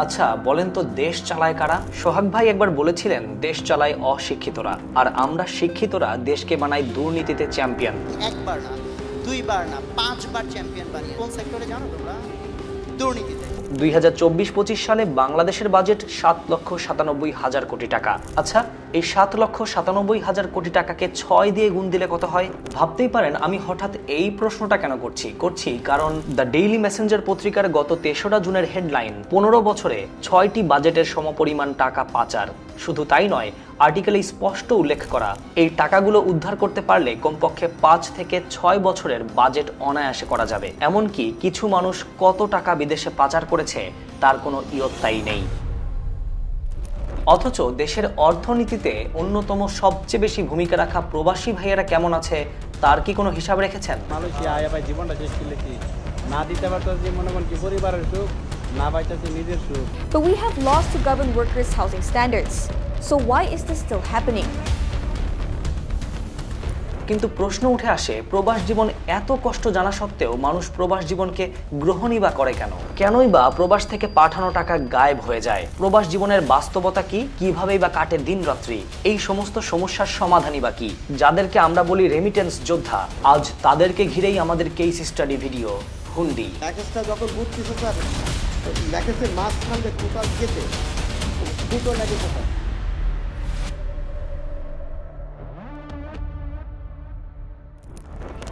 আচ্ছা বলেন তো দেশ চালায় কারা? সোহাগ ভাই একবার বলেছিলেন দেশ চালায় অশিক্ষিতরা, আর আমরা শিক্ষিতরা দেশকে বানাই দুর্নীতিতে চ্যাম্পিয়ন। একবার না, দুইবার না, 5 বার চ্যাম্পিয়ন বানিয়ে। কোন সেক্টরে জানো তোমরা? দুর্নীতিতে। 2024-25 সালে বাংলাদেশের বাজেট 7,97,000 কোটি টাকা। আচ্ছা এই 7,97,000 কোটি টাকাকে 6 দিয়ে গুণ দিলে কত হয়? ভাবতেই পারেন আমি হঠাৎ এই প্রশ্নটা কেন করছি কারণ দ্য ডেইলি মেসেঞ্জার পত্রিকার গত 3রা জুনের হেডলাইন 15 বছরে 6টি বাজেটের সমপরিমাণ টাকা পাচার। শুধু তাই নয়, আর্টিকেলে স্পষ্ট উল্লেখ করা এই টাকাগুলো উদ্ধার করতে পারলে কমপক্ষে 5 থেকে 6 বছরের বাজেট অনায়াসে করা যাবে। এমনকি কিছু মানুষ কত টাকা বিদেশে পাচার করেছে তার কোনো ইয়ত্তাই নেই। অথচ দেশের অর্থনীতিতে অন্যতম সবচেয়ে বেশি ভূমিকা রাখা প্রবাসী ভাইয়েরা কেমন আছে তার কি কোনো হিসাব রেখেছেন? মালয়েশিয়া আয়া ভাই জীবনটা শেষ করলে কি না দিতে পারতেছি, মনে করেন কি পরিবারের সুখ না পাইতেছি নিজের সুখ। But we have laws to govern workers' housing standards. So why is this still happening? কিন্তু প্রশ্ন উঠে আসে, প্রবাস জীবন এত কষ্ট জানা সত্ত্বেও মানুষ প্রবাস জীবনকে গ্রহণই বা করে কেন? কেনই বা প্রবাস থেকে পাঠানো টাকা গায়েব হয়ে যায়? প্রবাস জীবনের বাস্তবতা কি? কিভাবেই বা কাটে দিন রাত্রি? এই সমস্ত সমস্যার সমাধানই বা কি? যাদেরকে আমরা বলি রেমিটেন্স যোদ্ধা, আজ তাদেরকে ঘিরেই আমাদের কেস স্টাডি ভিডিও হুন্ডি। প্যাকেজটা যখন বুঝতেছে স্যার, প্যাকেজের মাঝখান দিয়ে টোটাল কেটে দুটো লাগে কোথায়।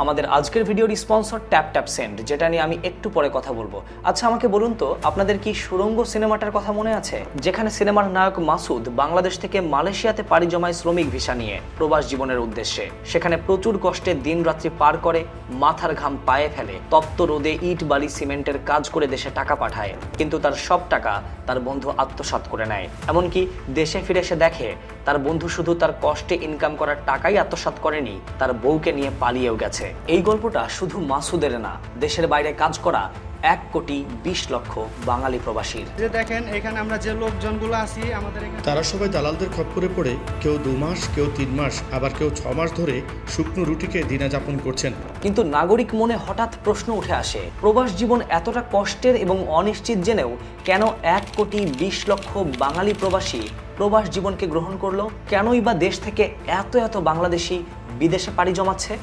আমাদের আজকের ভিডিওর স্পন্সর ট্যাপ সেন্ড, যেটা নিয়ে আমি একটু পরে কথা বলবো। আচ্ছা আমাকে বলুন তো, আপনাদের কি সুড়ঙ্গ সিনেমাটার কথা মনে আছে, যেখানে সিনেমার নায়ক মাসুদ বাংলাদেশ থেকে মালয়েশিয়াতে পাড়ি জমায় শ্রমিক ভিসা নিয়ে প্রবাস জীবনের উদ্দেশ্যে? সেখানে প্রচুর কষ্টে দিন রাত্রি পার করে, মাথার ঘাম পায়ে ফেলে, তপ্ত রোদে ইট বালি সিমেন্টের কাজ করে দেশে টাকা পাঠায়, কিন্তু তার সব টাকা তার বন্ধু আত্মসাৎ করে নেয়। এমনকি দেশে ফিরে এসে দেখে তার বন্ধু শুধু তার কষ্টে ইনকাম করার টাকাই আত্মসাৎ করেনি, তার বউকে নিয়ে পালিয়েও গেছে। এই গল্পটা শুধু মাসুদের না, দেশের বাইরে কাজ করা 1,20,00,000 বাঙালি প্রবাসীর। যে দেখেন এখানে আমরা যে লোকজনগুলো আছি, আমাদের এখানে তারা সবাই দালালদের খপ্পরে পড়ে কেউ 2 মাস, কেউ 3 মাস, আবার কেউ 6 মাস ধরে শুকনো রুটিকে দিনযাপন করছেন। কিন্তু নাগরিক মনে হঠাৎ প্রশ্ন উঠে আসে, প্রবাস জীবন এতটা কষ্টের এবং অনিশ্চিত জেনেও কেন 1,20,00,000 বাঙালি প্রবাসী প্রবাস জীবনকে গ্রহণ করলো? কেনই বা দেশ থেকে এত বাংলাদেশি বিদেশে পাড়ি জমাচ্ছে?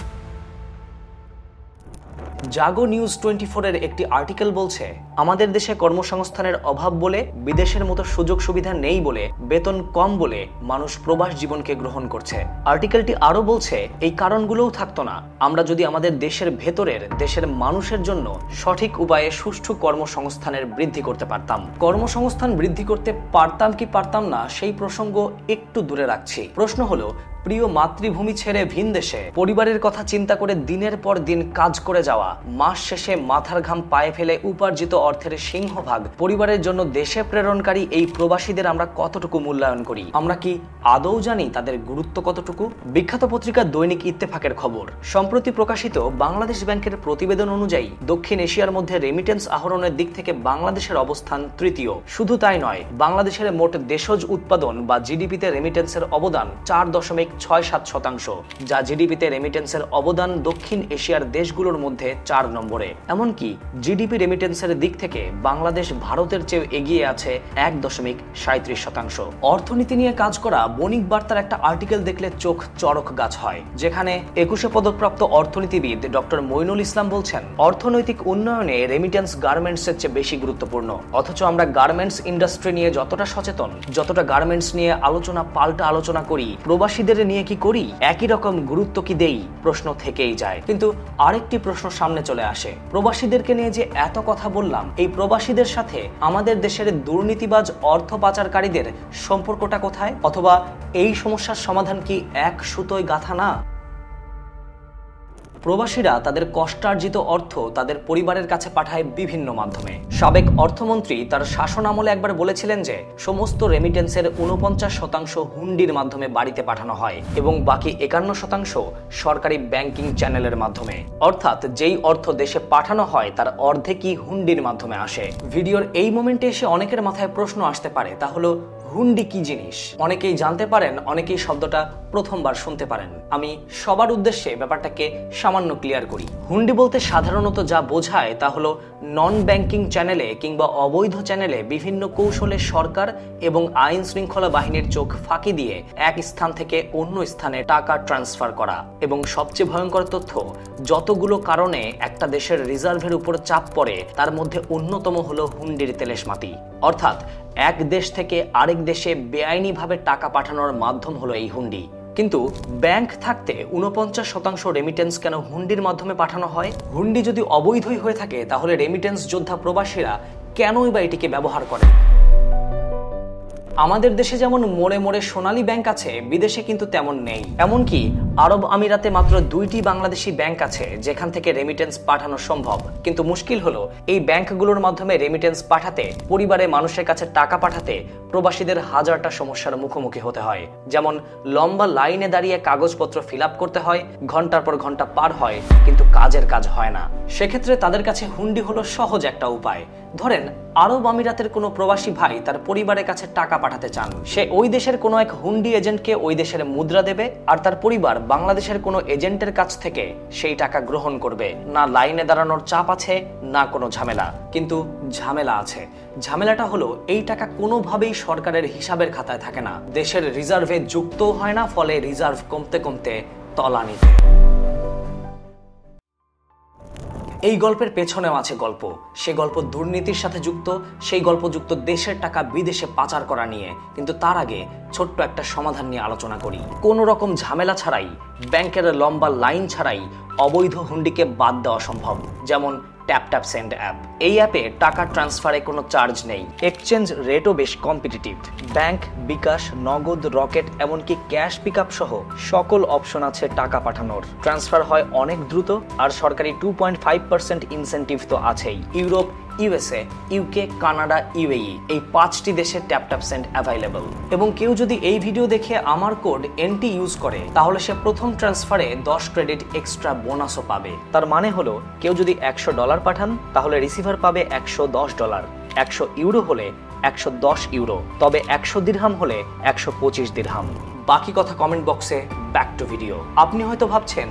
জাগো নিউজ 24 এর একটি আর্টিকেল বলছে, আমাদের দেশে কর্মসংস্থানের অভাব বলে, বিদেশের মতো সুযোগ সুবিধা নেই বলে, বেতন কম বলে মানুষ প্রবাস জীবনকে গ্রহণ করছে। আর্টিকেলটি আরো বলছে, এই কারণগুলোও থাকতো না আমরা যদি আমাদের দেশের ভেতরের দেশের মানুষের জন্য সঠিক উপায়ে সুষ্ঠু কর্মসংস্থানের বৃদ্ধি করতে পারতাম। কর্মসংস্থান বৃদ্ধি করতে পারতাম কি পারতাম না সেই প্রসঙ্গ একটু দূরে রাখছি। প্রশ্ন হলো, প্রিয় মাতৃভূমি ছেড়ে ভিন দেশে পরিবারের কথা চিন্তা করে দিনের পর দিন কাজ করে যাওয়া, মাস শেষে মাথার ঘাম পায়ে ফেলে উপার্জিত অর্থের সিংহভাগ পরিবারের জন্য দেশে প্রেরণকারী এই প্রবাসীদের আমরা কতটুকু মূল্যায়ন করি? আমরা কি আদৌ জানি তাদের গুরুত্ব কতটুকু? বিখ্যাত পত্রিকা দৈনিক ইত্তেফাকের খবর, সম্প্রতি প্রকাশিত বাংলাদেশ ব্যাংকের প্রতিবেদন অনুযায়ী দক্ষিণ এশিয়ার মধ্যে রেমিটেন্স আহরণের দিক থেকে বাংলাদেশের অবস্থান তৃতীয়। শুধু তাই নয়, বাংলাদেশের মোট দেশজ উৎপাদন বা জিডিপিতে রেমিটেন্সের অবদান 4.67%, যা জিডিপিতে রেমিটেন্সের অবদান দক্ষিণ এশিয়ার দেশগুলোর মধ্যে 4 নম্বরে। এমনকি জিডিপি রেমিটেন্সের দিক থেকে বাংলাদেশ ভারতের চেয়ে এগিয়ে আছে 1.37%। অর্থনীতি নিয়ে কাজ করা বণিক বার্তার একটা আর্টিকেল দেখলে চোখ চড়ক গাছ হয়, যেখানে 21 পদকপ্রাপ্ত অর্থনীতিবিদ ডক্টর মইনুল ইসলাম বলছেন, অর্থনৈতিক উন্নয়নে রেমিটেন্স গার্মেন্টসের চেয়ে বেশি গুরুত্বপূর্ণ। অথচ আমরা গার্মেন্টস ইন্ডাস্ট্রি নিয়ে যতটা সচেতন, যতটা গার্মেন্টস নিয়ে পাল্টা আলোচনা করি, প্রবাসীদের নিয়ে কি করি? একই রকম গুরুত্ব কি দেই? প্রশ্ন থেকেই যায়। কিন্তু আরেকটি প্রশ্ন সামনে চলে আসে, প্রবাসীদেরকে নিয়ে যে এত কথা বললাম, এই প্রবাসীদের সাথে আমাদের দেশের দুর্নীতিবাজ অর্থ পাচারকারীদের সম্পর্কটা কোথায়? অথবা এই সমস্যার সমাধান কি এক সুতোয় গাঁথা না? প্রবাসীরা তাদের কষ্টার্জিত অর্থ তাদের পরিবারের কাছে পাঠায় বিভিন্ন মাধ্যমে। সাবেক অর্থমন্ত্রী তার শাসন আমলে একবার বলেছিলেন যে সমস্ত রেমিটেন্সের 49% হুন্ডির মাধ্যমে বাড়িতে পাঠানো হয় এবং বাকি 51% সরকারি ব্যাংকিং চ্যানেলের মাধ্যমে। অর্থাৎ যেই অর্থ দেশে পাঠানো হয় তার অর্ধেকই হুন্ডির মাধ্যমে আসে। ভিডিওর এই মোমেন্টে এসে অনেকের মাথায় প্রশ্ন আসতে পারে, তা হলো হুন্ডি কি জিনিস অনেকেই জানতে পারেন, অনেকেই শব্দটা প্রথমবার শুনতে পারেন। আমি সবার উদ্দেশ্যে ব্যাপারটাকে সামান্য ক্লিয়ার করি। হুন্ডি বলতে সাধারণত যা বোঝায় তা হলো নন ব্যাংকিং চ্যানেলে কিংবা অবৈধ চ্যানেলে বিভিন্ন কৌশলে সরকার এবং আইন শৃঙ্খলা বাহিনীর চোখ ফাঁকি দিয়ে এক স্থান থেকে অন্য স্থানে টাকা ট্রান্সফার করা। এবং সবচেয়ে ভয়ঙ্কর তথ্য, যতগুলো কারণে একটা দেশের রিজার্ভের উপর চাপ পড়ে তার মধ্যে অন্যতম হলো হুন্ডির তেলেশমাতি। অর্থাৎ এক দেশ থেকে আরেক দেশে বেআইনিভাবে টাকা পাঠানোর মাধ্যম হলো এই হুন্ডি। কিন্তু ব্যাংক থাকতে 49% রেমিটেন্স কেন হুন্ডির মাধ্যমে পাঠানো হয়? হুন্ডি যদি অবৈধই হয়ে থাকে তাহলে রেমিটেন্স যোদ্ধা প্রবাসীরা কেনই বা এটিকে ব্যবহার করে? আমাদের দেশে যেমন মোড়ে মোড়ে সোনালী ব্যাংক আছে, বিদেশে কিন্তু তেমন নেই। এমনকি আরব আমিরাতে মাত্র 2টি বাংলাদেশি ব্যাংক আছে যেখান থেকে রেমিটেন্স পাঠানো সম্ভব। কিন্তু মুশকিল হলো এই ব্যাংকগুলোর মাধ্যমে রেমিটেন্স পাঠাতে, পরিবারে মানুষের কাছে টাকা পাঠাতে প্রবাসীদের হাজারটা সমস্যার মুখোমুখি হতে হয়। যেমন লম্বা লাইনে দাঁড়িয়ে কাগজপত্র ফিল আপ করতে হয়, ঘন্টার পর ঘন্টা পার হয় কিন্তু কাজের কাজ হয় না। সেক্ষেত্রে তাদের কাছে হুন্ডি হলো সহজ একটা উপায়। ধরেন আরব আমিরাতের কোনো প্রবাসী ভাই তার পরিবারের কাছে টাকা পাঠাতে চান, সে ওই দেশের কোনো এক হুন্ডি এজেন্টকে ওই দেশের মুদ্রা দেবে আর তার পরিবার বাংলাদেশের কোনো এজেন্টের কাছ থেকে সেই টাকা গ্রহণ করবে। না লাইনে দাঁড়ানোর চাপ আছে, না কোনো ঝামেলা। কিন্তু ঝামেলা আছে। ঝামেলাটা হলো এই টাকা কোনোভাবেই সরকারের হিসাবের খাতায় থাকে না, দেশের রিজার্ভে যুক্ত হয় না, ফলে রিজার্ভ কমতে কমতে তলানিতে। এই গল্পের পেছনেও আছে গল্প। সে গল্প দুর্নীতির সাথে যুক্ত, সেই গল্প যুক্ত দেশের টাকা বিদেশে পাচার করা নিয়ে। কিন্তু তার আগে ছোট্ট একটা সমাধান নিয়ে আলোচনা করি। কোনো রকম ঝামেলা ছাড়াই, ব্যাংকের লম্বা লাইন ছাড়াই অবৈধ হুন্ডিকে বাদ দেওয়া সম্ভব। যেমন ট্যাপ ট্যাপ সেন্ড অ্যাপ। এই অ্যাপে টাকা ট্রান্সফারে কোনো চার্জ নেই, এক্সচেঞ্জ রেটও বেশ কম্পিটিটিভ। ব্যাংক, বিকাশ, নগদ, রকেট, এমনকি ক্যাশ পিকআপ সহ সকল অপশন আছে টাকা পাঠানোর। ট্রান্সফার হয় অনেক দ্রুত আর সরকারি 2.5% ইনসেন্টিভ তো আছেই। Europe, USA, UK, Canada, UAE এই 5টি দেশে ট্যাপ ট্যাপ সেন্ড অ্যাভেলেবল। এবং কেউ যদি এই ভিডিও দেখে আমার কোড এনটি ইউজ করে তাহলে সে প্রথম ট্রান্সফারে 10 ক্রেডিট এক্সট্রা বোনাসও পাবে। তার মানে হলো কেউ যদি $100 পাঠান তাহলে রিসিভার পাবে $110, 100 ইউরো হলে 110 ইউরো, তবে 100 দিরহাম হলে 125 দিরহাম। বাকি কথা কমেন্ট বক্সে। Back to video. আপনি হয়তো ভাবছেন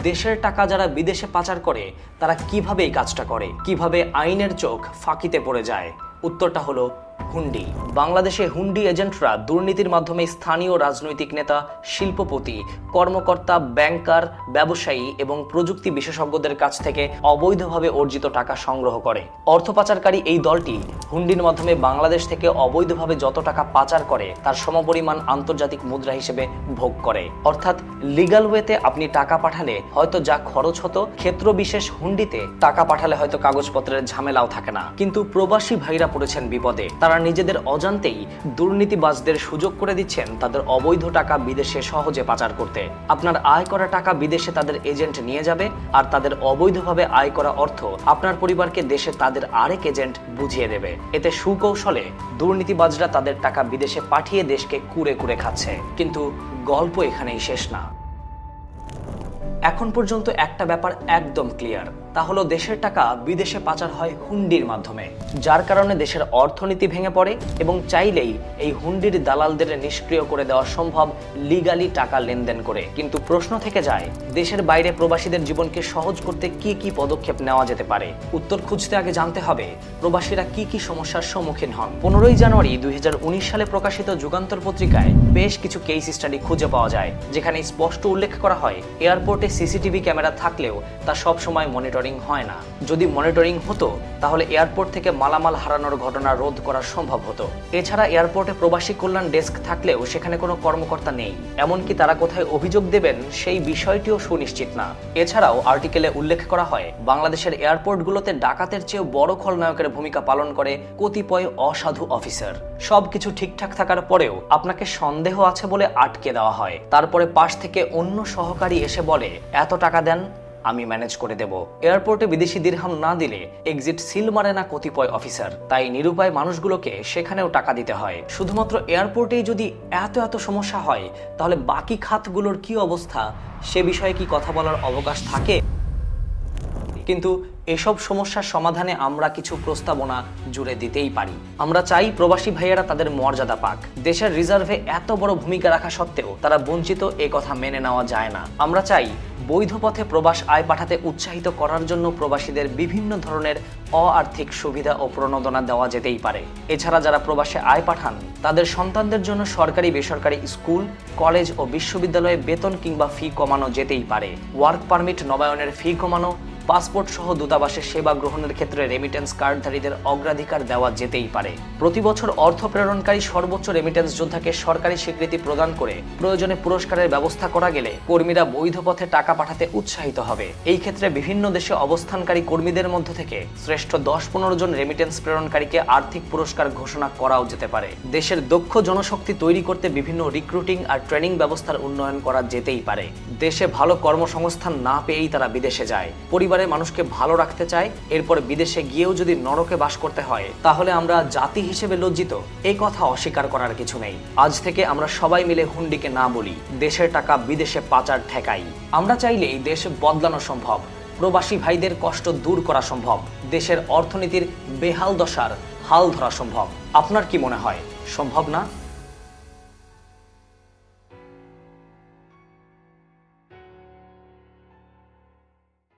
দেশের টাকা যারা বিদেশে পাচার করে তারা কিভাবে এই কাজটা করে, কিভাবে আইনের চোখ ফাঁকিতে পড়ে যায়। উত্তরটা হলো হুন্ডি। বাংলাদেশে হুন্ডি এজেন্টরা দুর্নীতির মাধ্যমে স্থানীয় রাজনৈতিক নেতা, শিল্পপতি, কর্মকর্তা, ব্যাংকার, ব্যবসায়ী এবং প্রযুক্তি বিশেষজ্ঞদের কাছ থেকে অবৈধভাবে অর্জিত টাকা সংগ্রহ করে। অর্থ পাচারকারী এই দলটি হুন্ডির মাধ্যমে বাংলাদেশ থেকে অবৈধভাবে যত টাকা পাচার করে তার সমপরিমাণ আন্তর্জাতিক মুদ্রা হিসেবে ভোগ করে। অর্থাৎ লিগ্যাল ওয়েতে আপনি টাকা পাঠালে হয়তো যা খরচ হতো, ক্ষেত্র বিশেষ হুন্ডিতে টাকা পাঠালে হয়তো কাগজপত্রের ঝামেলাও থাকে না। কিন্তু প্রবাসী ভাইরা পড়েছেন বিপদে। তারা নিজেদের অজান্তেই দুর্নীতিবাজদের সুযোগ করে দিচ্ছেন তাদের অবৈধ টাকা বিদেশে সহজে পাচার করতে। আপনার আয় করা টাকা বিদেশে তাদের এজেন্ট নিয়ে যাবে আর তাদের অবৈধভাবে আয় করা অর্থ আপনার পরিবারকে দেশে তাদের আরেক এজেন্ট বুঝিয়ে দেবে। এতে সুকৌশলে দুর্নীতিবাজরা তাদের টাকা বিদেশে পাঠিয়ে দেশকে কুরে কুরে খাচ্ছে। কিন্তু গল্প এখানেই শেষ না। এখন পর্যন্ত একটা ব্যাপার একদম ক্লিয়ার, তা হলো দেশের টাকা বিদেশে পাচার হয় হুন্ডির মাধ্যমে, যার কারণে দেশের অর্থনীতি ভেঙে পড়ে এবং চাইলেই এই হুন্ডির দালালদের নিষ্ক্রিয় করে দেওয়া সম্ভব লিগালি টাকা লেনদেন করে। কিন্তু প্রশ্ন থেকে যায়, দেশের বাইরে প্রবাসীদের জীবনকে সহজ করতে কি কি পদক্ষেপ নেওয়া যেতে পারে? উত্তর খুঁজতে আগে জানতে হবে প্রবাসীরা কি কি সমস্যার সম্মুখীন হন। 15 জানুয়ারি 2019 সালে প্রকাশিত যুগান্তর পত্রিকায় বেশ কিছু কেস স্টাডি খুঁজে পাওয়া যায়, যেখানে স্পষ্ট উল্লেখ করা হয় এয়ারপোর্টে সিসিটিভি ক্যামেরা থাকলেও তা সবসময় মনিটরিং হয় না। যদি মনিটরিং হতো তাহলে এয়ারপোর্ট থেকে মালামাল হারানোর ঘটনা রোধ করা সম্ভব হতো। এছাড়া এয়ারপোর্টে প্রবাসী কল্যাণ ডেস্ক থাকলেও সেখানে কোনো কর্মকর্তা নেই, এমনকি তারা কোথায় অভিযোগ দেবেন সেই বিষয়টিও সুনিশ্চিত না। এছাড়াও আর্টিকেলে উল্লেখ করা হয় বাংলাদেশের এয়ারপোর্টগুলোতে ডাকাতের চেয়েও বড় খলনায়কের ভূমিকা পালন করে কতিপয় অসাধু অফিসার। সবকিছু ঠিকঠাক থাকার পরেও আপনাকে সন্দেহ আছে বলে আটকে দেওয়া হয়। তারপরে পাশ থেকে অন্য সহকারী এসে বলে, এত টাকা দেন, আমি ম্যানেজ করে দেব। এয়ারপোর্টে বিদেশি দিরহাম না দিলে এক্সিট সিল মারে না কতিপয় অফিসার, তাই নিরুপায় মানুষগুলোকে সেখানেও টাকা দিতে হয়। শুধুমাত্র এয়ারপোর্টেই যদি এত সমস্যা হয় তাহলে বাকি খাতগুলোর কি অবস্থা সে বিষয়ে কি কথা বলার অবকাশ থাকে? কিন্তু এসব সমস্যার সমাধানে আমরা কিছু প্রস্তাবনা জুড়ে দিতেই পারি। আমরা চাই প্রবাসী ভাইয়েরা তাদের মর্যাদা পাক। দেশের রিজার্ভে এত বড় ভূমিকা রাখা সত্ত্বেও তারা বঞ্চিত, এ কথা মেনে নেওয়া যায় না। আমরা চাই বৈধ পথে প্রবাস আয় পাঠাতে উৎসাহিত করার জন্য প্রবাসীদের বিভিন্ন ধরনের অআর্থিক সুবিধা ও প্রণোদনা দেওয়া যেতেই পারে। এছাড়া যারা প্রবাসে আয় পাঠান তাদের সন্তানদের জন্য সরকারি বেসরকারি স্কুল, কলেজ ও বিশ্ববিদ্যালয়ে বেতন কিংবা ফি কমানো যেতেই পারে। ওয়ার্ক পারমিট নবায়নের ফি কমানো, পাসপোর্ট সহ দূতাবাসে সেবা গ্রহণের ক্ষেত্রে রেমিটেন্স কার্ডধারীদের অগ্রাধিকার দেওয়া যেতেই পারে। প্রতি বছর অর্থ প্রেরণকারী সর্বোচ্চ রেমিটেন্স যোদ্ধাকে সরকারি স্বীকৃতি প্রদান করে প্রয়োজনে পুরস্কারের ব্যবস্থা করা গেলে কর্মীরা বৈধ পথে টাকা পাঠাতে উৎসাহিত হবে। এই ক্ষেত্রে বিভিন্ন দেশে অবস্থানকারী কর্মীদের মধ্য থেকে শ্রেষ্ঠ 10-15 জন রেমিটেন্স প্রেরণকারীকে আর্থিক পুরস্কার ঘোষণা করাও যেতে পারে। দেশের দক্ষ জনশক্তি তৈরি করতে বিভিন্ন রিক্রুটিং আর ট্রেনিং ব্যবস্থার উন্নয়ন করা যেতেই পারে। দেশে ভালো কর্মসংস্থান না পেয়েই তারা বিদেশে যায়। পরিবারের মানুষকে ভালো রাখতে চায়, এরপর বিদেশে গিয়েও যদি নরকে বাস করতে হয় তাহলে আমরা জাতি হিসেবে লজ্জিত। এই কথা অস্বীকার করার কিছু নেই। আজ থেকে আমরা সবাই মিলে হুন্ডিকে না বলি, দেশের টাকা বিদেশে পাচার ঠেকাই। আমরা চাইলেই দেশ বদলানো সম্ভব, প্রবাসী ভাইদের কষ্ট দূর করা সম্ভব, দেশের অর্থনীতির বেহাল দশার হাল ধরা সম্ভব। আপনার কি মনে হয় সম্ভব না?